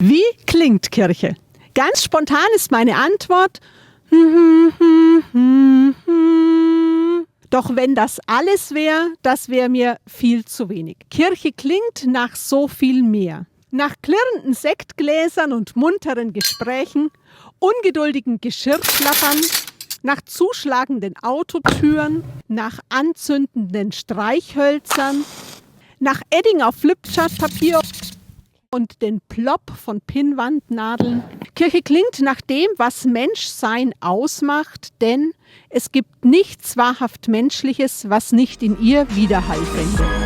Wie klingt Kirche? Ganz spontan ist meine Antwort: Doch wenn das alles wäre, das wäre mir viel zu wenig. Kirche klingt nach so viel mehr. Nach klirrenden Sektgläsern und munteren Gesprächen, ungeduldigen Geschirrklappern, nach zuschlagenden Autotüren, nach anzündenden Streichhölzern, nach Edding auf Flipchartpapier und den Plopp von Pinnwandnadeln. Kirche klingt nach dem, was Menschsein ausmacht, denn es gibt nichts wahrhaft Menschliches, was nicht in ihr Widerhall findet.